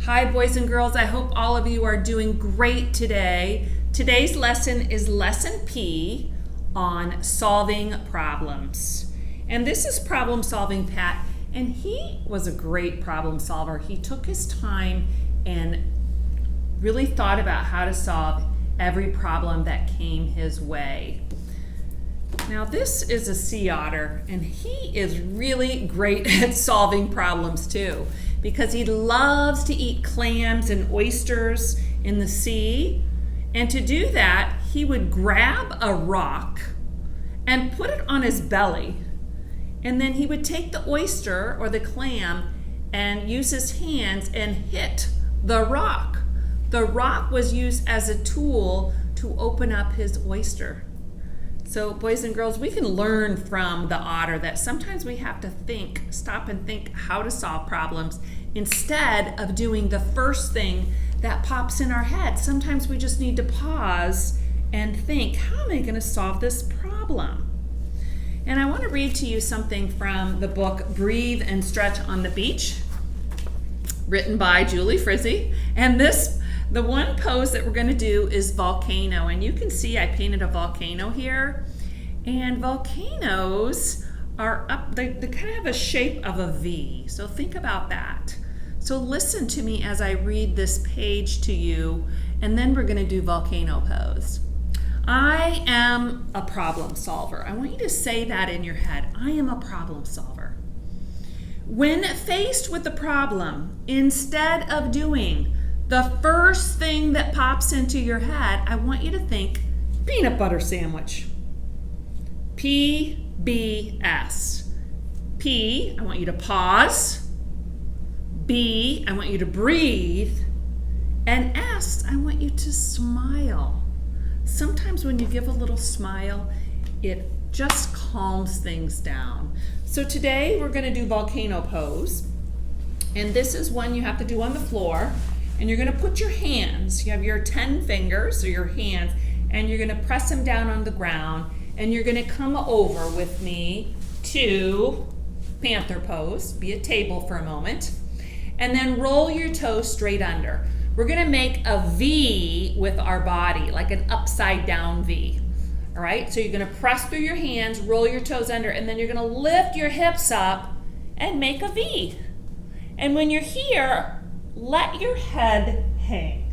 Hi, boys and girls. I hope all of you are doing great today. Today's lesson is Lesson P on solving problems. And this is problem solving Pat, and he was a great problem solver. He took his time and really thought about how to solve every problem that came his way. Now this is a sea otter, and he is really great at solving problems too, because he loves to eat clams and oysters in the sea. And to do that, he would grab a rock and put it on his belly. And then he would take the oyster or the clam and use his hands and hit the rock. The rock was used as a tool to open up his oyster. So boys and girls, we can learn from the otter that sometimes we have to stop and think how to solve problems instead of doing the first thing that pops in our head. Sometimes we just need to pause and think, how am I going to solve this problem? And I want to read to you something from the book Breathe and Stretch on the Beach, written by Julie Frizzy. And the one pose that we're going to do is volcano. And you can see I painted a volcano here. And volcanoes are up, they kind of have a shape of a V. So think about that. So listen to me as I read this page to you, and then we're going to do volcano pose. I am a problem solver. I want you to say that in your head. I am a problem solver. When faced with a problem, instead of doing the first thing that pops into your head, I want you to think peanut butter sandwich. PBS. P, I want you to pause. B, I want you to breathe. And S, I want you to smile. Sometimes when you give a little smile, it just calms things down. So today we're going to do volcano pose. And this is one you have to do on the floor. And you're going to put your hands, you have your 10 fingers or your hands, and you're going to press them down on the ground, and you're going to come over with me to panther pose, be a table for a moment, and then roll your toes straight under. We're going to make a V with our body, like an upside down V. All right, so you're going to press through your hands, roll your toes under, and then you're going to lift your hips up and make a V. And when you're here, let your head hang.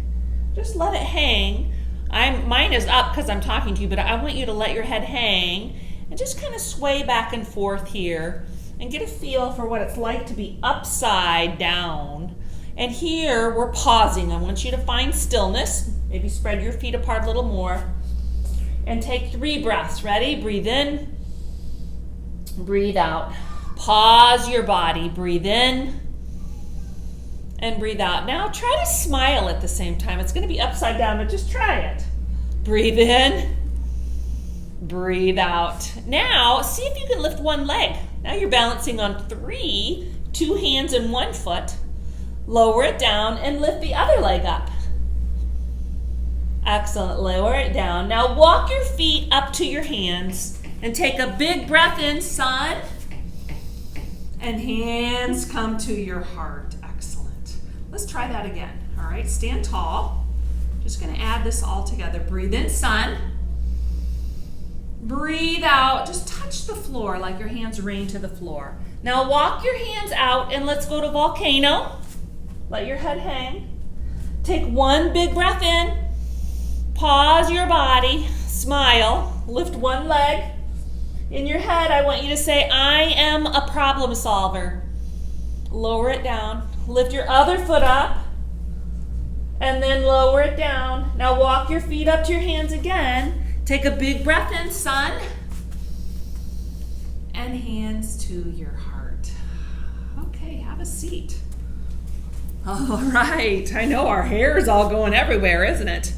Just let it hang. Mine is up because I'm talking to you, but I want you to let your head hang and just kind of sway back and forth here and get a feel for what it's like to be upside down. And here we're pausing. I want you to find stillness. Maybe spread your feet apart a little more. And take 3 breaths. Ready? Breathe in. Breathe out. Pause your body. Breathe in. And breathe out. Now try to smile at the same time. It's going to be upside down, but just try it. Breathe in. Breathe out. Now see if you can lift one leg. Now you're balancing on 3, 2 hands and 1 foot. Lower it down and lift the other leg up. Excellent. Lower it down. Now walk your feet up to your hands and take a big breath in, sun. And hands come to your heart. Excellent. Let's try that again. All right, stand tall. Just going to add this all together. Breathe in, sun. Breathe out. Just touch the floor like your hands rain to the floor. Now walk your hands out and let's go to volcano. Let your head hang. Take 1 big breath in. Pause your body. Smile. Lift 1 leg. In your head, I want you to say, I am a problem solver. Lower it down. Lift your other foot up and then lower it down. Now walk your feet up to your hands again. Take a big breath in, sun. And hands to your heart. Okay, have a seat. All right, I know our hair is all going everywhere, isn't it?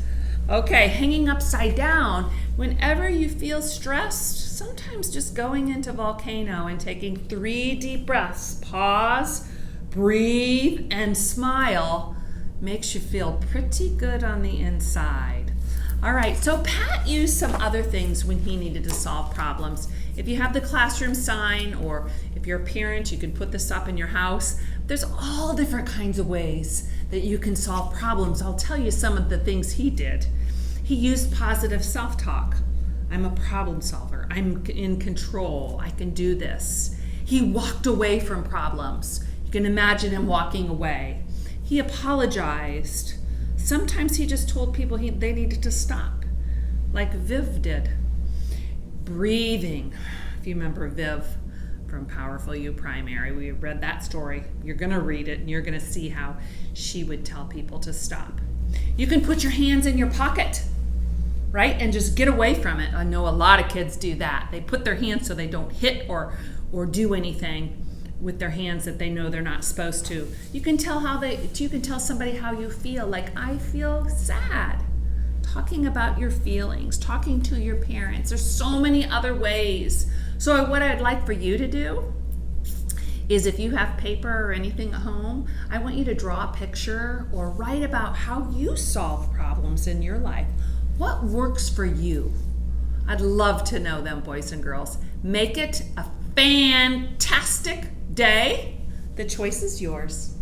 Okay, hanging upside down. Whenever you feel stressed, sometimes just going into volcano and taking 3 deep breaths. Pause. Breathe and smile makes you feel pretty good on the inside. All right, so Pat used some other things when he needed to solve problems. If you have the classroom sign, or if you're a parent, you can put this up in your house. There's all different kinds of ways that you can solve problems. I'll tell you some of the things he did. He used positive self-talk. I'm a problem solver. I'm in control. I can do this. He walked away from problems. You can imagine him walking away. He apologized. Sometimes he just told people they needed to stop, like Viv did. Breathing. If you remember Viv from Powerful You Primary, we read that story. You're going to read it and you're going to see how she would tell people to stop. You can put your hands in your pocket, right? And just get away from it. I know a lot of kids do that. They put their hands so they don't hit or do anything with their hands that they know they're not supposed to. You can tell somebody how you feel, like I feel sad. Talking about your feelings, talking to your parents. There's so many other ways. So what I'd like for you to do is, if you have paper or anything at home, I want you to draw a picture or write about how you solve problems in your life. What works for you? I'd love to know them, boys and girls. Make it a fantastic day. The choice is yours.